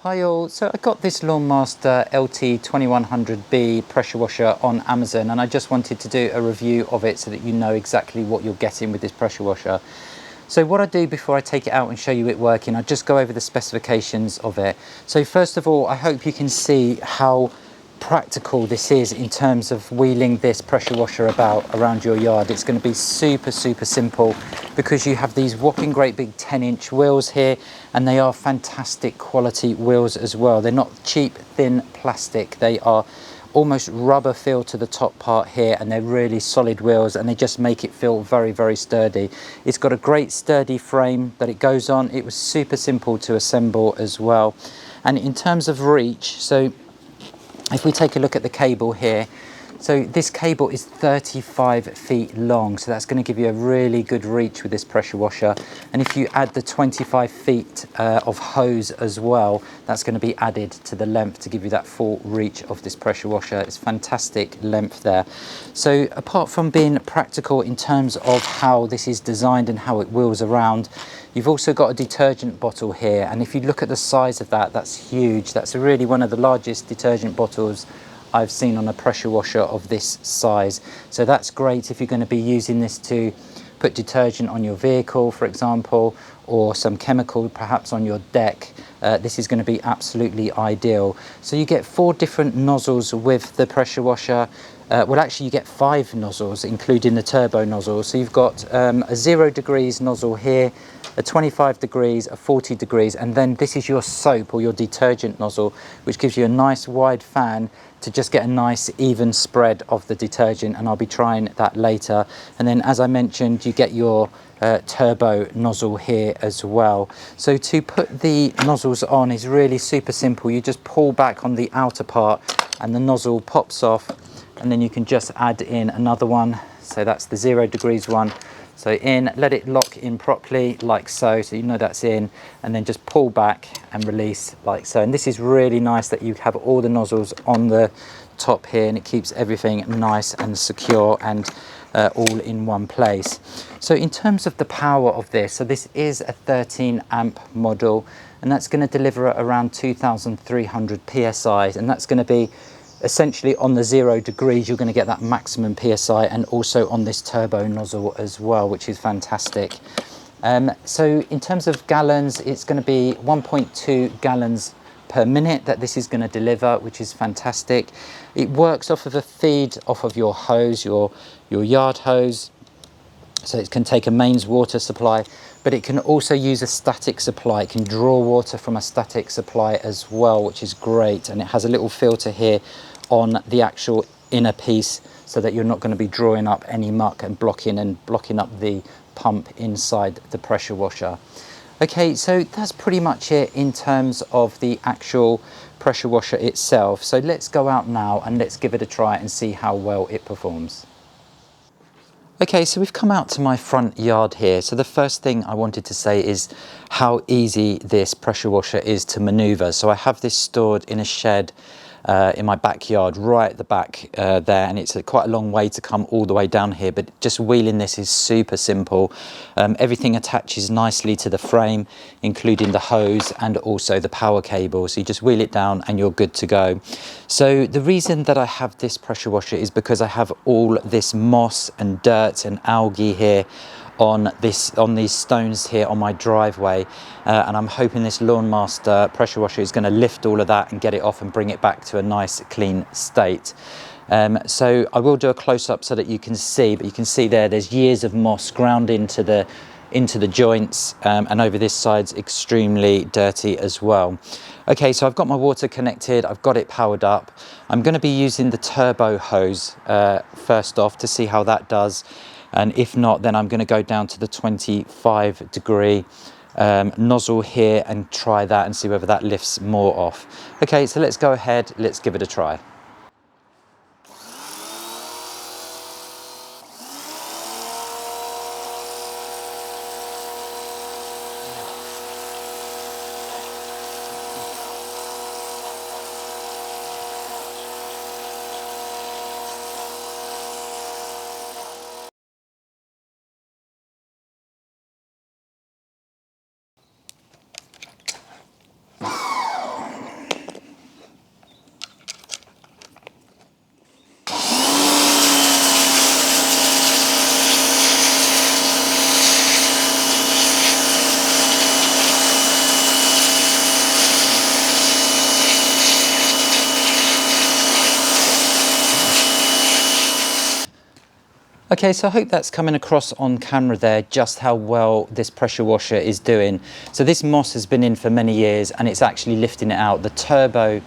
Hi all, so I got this LawnMaster LT2100B pressure washer on Amazon, and I just wanted to do a review of it so that you know exactly what you're getting with this pressure washer. So what I do before I take it out and show you it working, I just go over the specifications of it. So first of all, I hope you can see how practical this is in terms of wheeling this pressure washer about around your yard. It's going to be super simple because you have these whopping great big 10-inch wheels here, and they are fantastic quality wheels as well. They're not cheap thin plastic, they are almost rubber feel to the top part here, and they're really solid wheels, and they just make it feel very sturdy. It's got a great sturdy frame that it goes on. It was super simple to assemble as well. And in terms of reach, so if we take a look at the cable here, so this cable is 35 feet long, so that's going to give you a really good reach with this pressure washer. And if you add the 25 feet of hose as well, that's going to be added to the length to give you that full reach of this pressure washer. It's fantastic length there. So apart from being practical in terms of how this is designed and how it wheels around, you've also got a detergent bottle here, and if you look at the size of that, that's huge. That's really one of the largest detergent bottles I've seen on a pressure washer of this size. So that's great if you're going to be using this to put detergent on your vehicle, for example, or some chemical perhaps on your deck. This is going to be absolutely ideal. So you get 4 different nozzles with the pressure washer. Well, actually you get 5 nozzles, including the turbo nozzle. So you've got a 0 degrees nozzle here, a 25 degrees, a 40 degrees, and then this is your soap or your detergent nozzle, which gives you a nice wide fan to just get a nice even spread of the detergent, and I'll be trying that later. And then, as I mentioned, you get your turbo nozzle here as well. So to put the nozzles on is really super simple. You just pull back on the outer part and the nozzle pops off, and then you can just add in another one. So that's the 0 degrees one. So in, let it lock in properly like so you know that's in, and then just pull back and release like so. And this is really nice that you have all the nozzles on the top here, and it keeps everything nice and secure and all in one place. So in terms of the power of this, so this is a 13 amp model, and that's going to deliver at around 2,300 psi, and that's going to be essentially on the 0 degrees. You're going to get that maximum psi, and also on this turbo nozzle as well, which is fantastic. So in terms of gallons, it's going to be 1.2 gallons per minute that this is going to deliver, which is fantastic. It works off of a feed off of your hose, your yard hose. So it can take a mains water supply, but it can also use a static supply. It can draw water from a static supply as well, which is great. And it has a little filter here on the actual inner piece, so that you're not going to be drawing up any muck and blocking up the pump inside the pressure washer. Okay, so that's pretty much it in terms of the actual pressure washer itself. So let's go out now and let's give it a try and see how well it performs. Okay, so we've come out to my front yard here. So the first thing I wanted to say is how easy this pressure washer is to maneuver. So I have this stored in a shed in my backyard, right at the back there, and it's quite a long way to come all the way down here, but just wheeling this is super simple. Everything attaches nicely to the frame, including the hose and also the power cable. So you just wheel it down and you're good to go. So the reason that I have this pressure washer is because I have all this moss and dirt and algae here on these stones here on my driveway, and I'm hoping this LawnMaster pressure washer is going to lift all of that and get it off and bring it back to a nice clean state. So I will do a close-up so that you can see, but you can see there's years of moss ground into the joints, and over this side's extremely dirty as well. Okay, so I've got my water connected, I've got it powered up. I'm going to be using the turbo hose first off to see how that does. And if not, then I'm going to go down to the 25 degree nozzle here and try that and see whether that lifts more off. Okay, so let's go ahead, let's give it a try. Okay, so I hope that's coming across on camera there, just how well this pressure washer is doing. So this moss has been in for many years and it's actually lifting it out. The turbo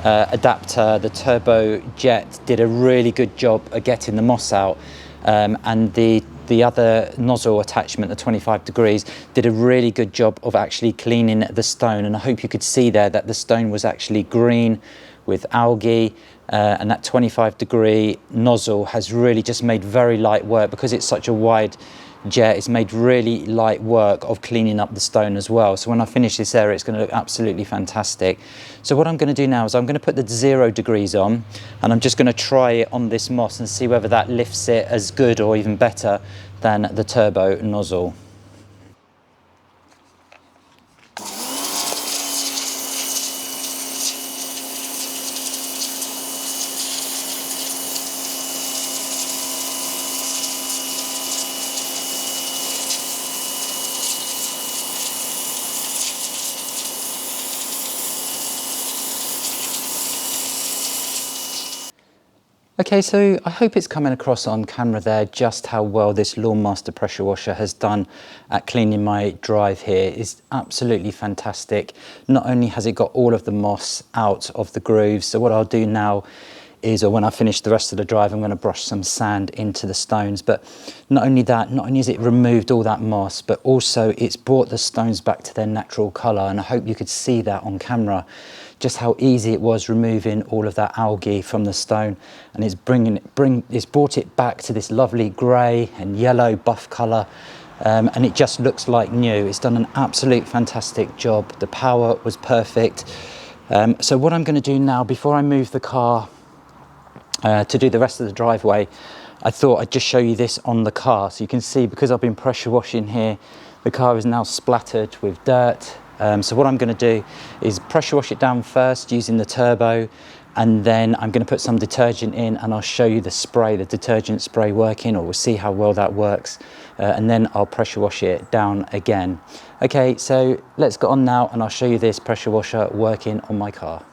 adapter, the turbo jet did a really good job of getting the moss out, and the other nozzle attachment, the 25 degrees, did a really good job of actually cleaning the stone. And I hope you could see there that the stone was actually green with algae, and that 25-degree nozzle has really just made very light work, because it's such a wide jet. It's made really light work of cleaning up the stone as well. So when I finish this area, it's going to look absolutely fantastic. So what I'm going to do now is I'm going to put the 0 degrees on, and I'm just going to try it on this moss and see whether that lifts it as good or even better than the turbo nozzle. Okay, so I hope it's coming across on camera there just how well this LawnMaster pressure washer has done at cleaning my drive here. It's absolutely fantastic. Not only has it got all of the moss out of the grooves, so what I'll do now is, or when I finish the rest of the drive, I'm going to brush some sand into the stones. But not only that, not only has it removed all that moss, but also it's brought the stones back to their natural colour. And I hope you could see that on camera, just how easy it was removing all of that algae from the stone, and it's brought it back to this lovely grey and yellow buff colour, and it just looks like new. It's done an absolute fantastic job. The power was perfect. So what I'm going to do now, before I move the car to do the rest of the driveway, I thought I'd just show you this on the car. So you can see, because I've been pressure washing here, the car is now splattered with dirt. So what I'm going to do is pressure wash it down first using the turbo, and then I'm going to put some detergent in, and I'll show you the spray, the detergent spray working, or we'll see how well that works, and then I'll pressure wash it down again. Okay, so let's get on now and I'll show you this pressure washer working on my car.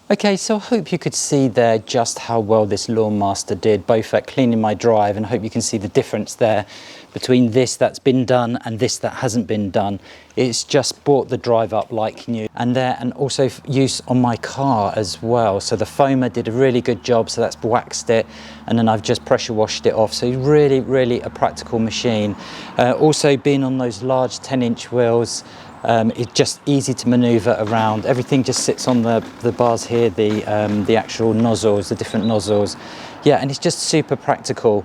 Okay, so I hope you could see there just how well this LawnMaster did, both at cleaning my drive, and I hope you can see the difference there between this that's been done and this that hasn't been done. It's just brought the drive up like new, and also use on my car as well. So the foamer did a really good job, so that's waxed it, and then I've just pressure washed it off. So really, really a practical machine. Also being on those large 10-inch wheels, it's just easy to maneuver around. Everything just sits on the bars here, the actual nozzles, the different nozzles. Yeah, and it's just super practical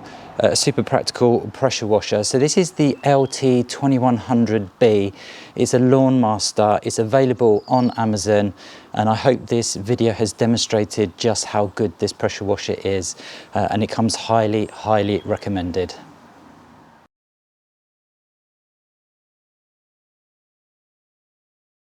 pressure washer. So this is the LT2100B. It's a LawnMaster. It's available on Amazon, and I hope this video has demonstrated just how good this pressure washer is, and it comes highly, highly recommended.